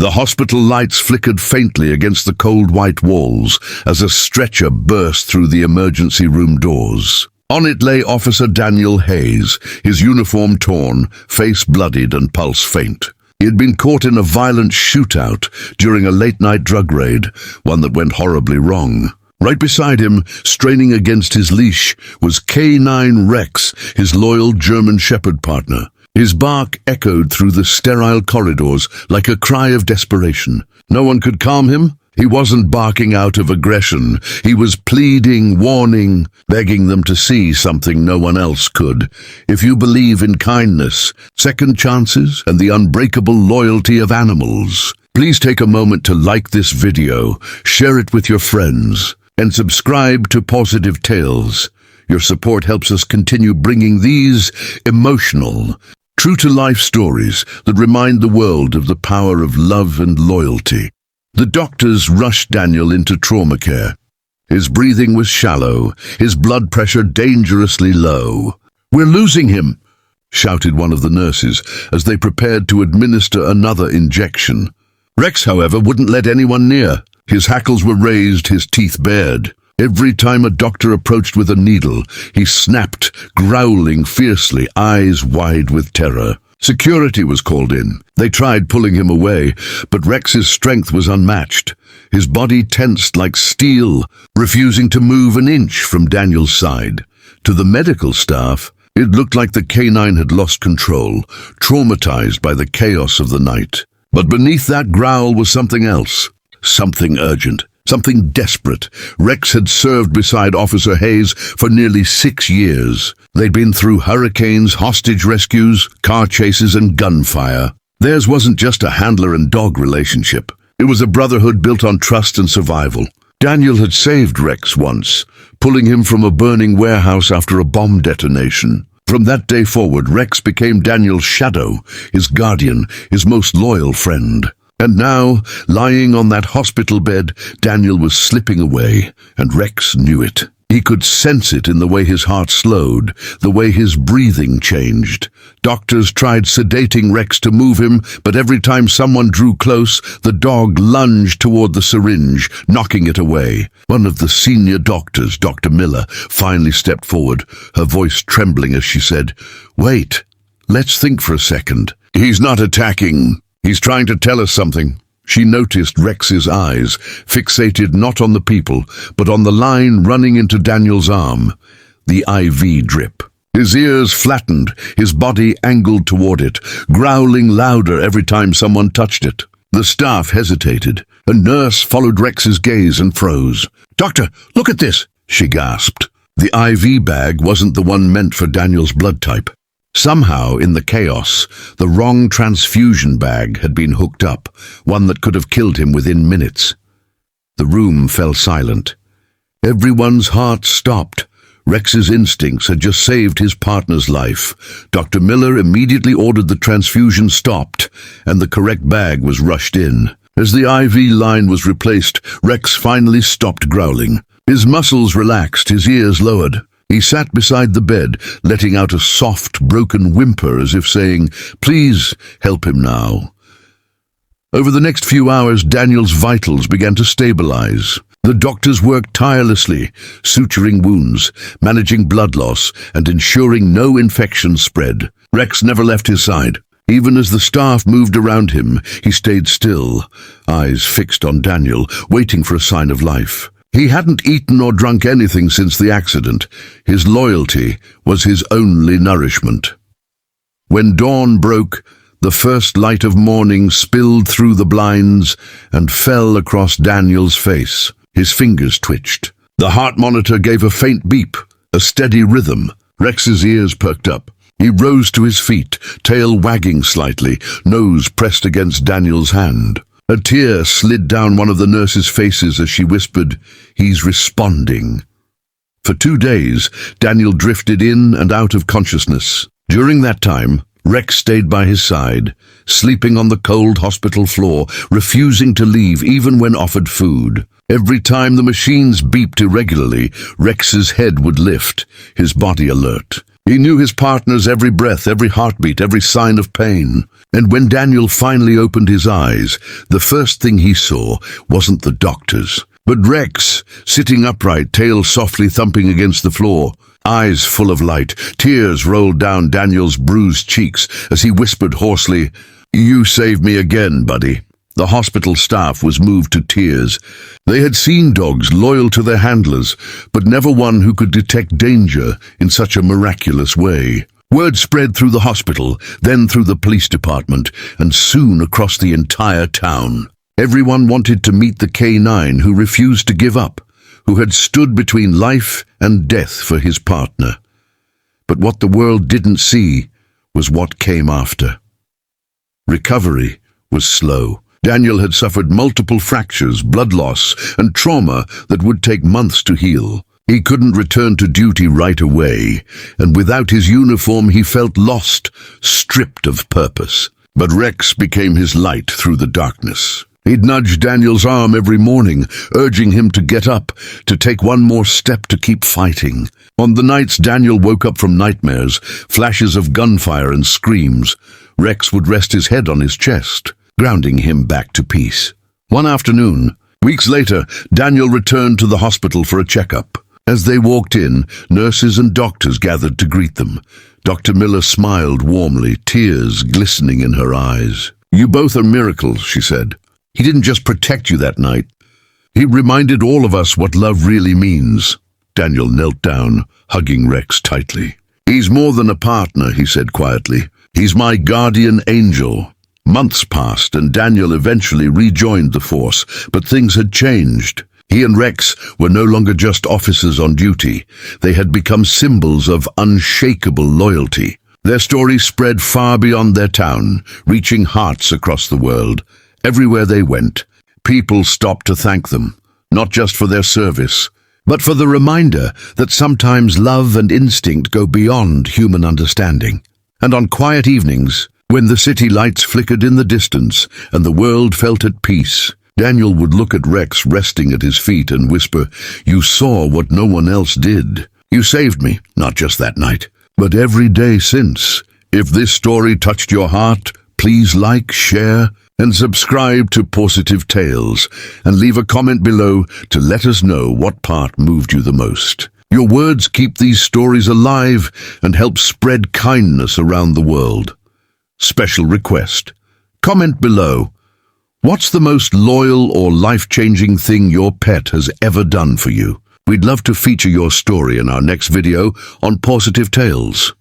The hospital lights flickered faintly against the cold white walls as a stretcher burst through the emergency room doors. On it lay Officer Daniel Hayes, his uniform torn, face bloodied and pulse faint. He had been caught in a violent shootout during a late-night drug raid, one that went horribly wrong. Right beside him, straining against his leash, was K9 Rex, his loyal German Shepherd partner. His bark echoed through the sterile corridors like a cry of desperation. No one could calm him. He wasn't barking out of aggression. He was pleading, warning, begging them to see something no one else could. If you believe in kindness, second chances, and the unbreakable loyalty of animals, please take a moment to like this video, share it with your friends, and subscribe to Pawsitive Tales. Your support helps us continue bringing these emotional, true-to-life stories that remind the world of the power of love and loyalty. The doctors rushed Daniel into trauma care. His breathing was shallow, his blood pressure dangerously low. "We're losing him," shouted one of the nurses as they prepared to administer another injection. Rex, however, wouldn't let anyone near. His hackles were raised, his teeth bared. Every time a doctor approached with a needle, he snapped, growling fiercely, eyes wide with terror. Security was called in. They tried pulling him away, but Rex's strength was unmatched. His body tensed like steel, refusing to move an inch from Daniel's side. To the medical staff, it looked like the canine had lost control, traumatized by the chaos of the night. But beneath that growl was something else, something urgent. Something desperate. Rex had served beside Officer Hayes for nearly 6 years. They'd been through hurricanes, hostage rescues, car chases, and gunfire. Theirs wasn't just a handler and dog relationship. It was a brotherhood built on trust and survival. Daniel had saved Rex once, pulling him from a burning warehouse after a bomb detonation. From that day forward, Rex became Daniel's shadow, his guardian, his most loyal friend. And now, lying on that hospital bed, Daniel was slipping away, and Rex knew it. He could sense it in the way his heart slowed, the way his breathing changed. Doctors tried sedating Rex to move him, but every time someone drew close, the dog lunged toward the syringe, knocking it away. One of the senior doctors, Dr. Miller, finally stepped forward, her voice trembling as she said, "Wait, let's think for a second. He's not attacking. He's trying to tell us something." She noticed Rex's eyes, fixated not on the people, but on the line running into Daniel's arm, the IV drip. His ears flattened, his body angled toward it, growling louder every time someone touched it. The staff hesitated. A nurse followed Rex's gaze and froze. "Doctor, look at this," she gasped. The IV bag wasn't the one meant for Daniel's blood type. Somehow, in the chaos, the wrong transfusion bag had been hooked up, one that could have killed him within minutes. The room fell silent. Everyone's heart stopped. Rex's instincts had just saved his partner's life. Dr. Miller immediately ordered the transfusion stopped, and the correct bag was rushed in. As the IV line was replaced, Rex finally stopped growling. His muscles relaxed, his ears lowered. He sat beside the bed, letting out a soft, broken whimper as if saying, "Please, help him now." Over the next few hours, Daniel's vitals began to stabilize. The doctors worked tirelessly, suturing wounds, managing blood loss, and ensuring no infection spread. Rex never left his side. Even as the staff moved around him, he stayed still, eyes fixed on Daniel, waiting for a sign of life. He hadn't eaten or drunk anything since the accident. His loyalty was his only nourishment. When dawn broke, the first light of morning spilled through the blinds and fell across Daniel's face. His fingers twitched. The heart monitor gave a faint beep, a steady rhythm. Rex's ears perked up. He rose to his feet, tail wagging slightly, nose pressed against Daniel's hand. A tear slid down one of the nurses' faces as she whispered, "He's responding." For 2 days, Daniel drifted in and out of consciousness. During that time, Rex stayed by his side, sleeping on the cold hospital floor, refusing to leave even when offered food. Every time the machines beeped irregularly, Rex's head would lift, his body alert. He knew his partner's every breath, every heartbeat, every sign of pain. And when Daniel finally opened his eyes, the first thing he saw wasn't the doctors, but Rex, sitting upright, tail softly thumping against the floor, eyes full of light. Tears rolled down Daniel's bruised cheeks as he whispered hoarsely, "You saved me again, buddy." The hospital staff was moved to tears. They had seen dogs loyal to their handlers, but never one who could detect danger in such a miraculous way. Word spread through the hospital, then through the police department, and soon across the entire town. Everyone wanted to meet the K9 who refused to give up, who had stood between life and death for his partner. But what the world didn't see was what came after. Recovery was slow. Daniel had suffered multiple fractures, blood loss, and trauma that would take months to heal. He couldn't return to duty right away, and without his uniform he felt lost, stripped of purpose. But Rex became his light through the darkness. He'd nudge Daniel's arm every morning, urging him to get up, to take one more step to keep fighting. On the nights Daniel woke up from nightmares, flashes of gunfire and screams, Rex would rest his head on his chest, grounding him back to peace. One afternoon, weeks later, Daniel returned to the hospital for a checkup. As they walked in, nurses and doctors gathered to greet them. Dr. Miller smiled warmly, tears glistening in her eyes. "You both are miracles," she said. "He didn't just protect you that night. He reminded all of us what love really means." Daniel knelt down, hugging Rex tightly. "He's more than a partner," he said quietly. "He's my guardian angel." Months passed, and Daniel eventually rejoined the force, but things had changed. He and Rex were no longer just officers on duty. They had become symbols of unshakable loyalty. Their story spread far beyond their town, reaching hearts across the world. Everywhere they went, people stopped to thank them, not just for their service, but for the reminder that sometimes love and instinct go beyond human understanding. And on quiet evenings, when the city lights flickered in the distance and the world felt at peace, Daniel would look at Rex resting at his feet and whisper, "You saw what no one else did. You saved me, not just that night, but every day since." If this story touched your heart, please like, share, and subscribe to Pawsitive Tales, and leave a comment below to let us know what part moved you the most. Your words keep these stories alive and help spread kindness around the world. Special request. Comment below. What's the most loyal or life-changing thing your pet has ever done for you? We'd love to feature your story in our next video on Pawsitive Tales.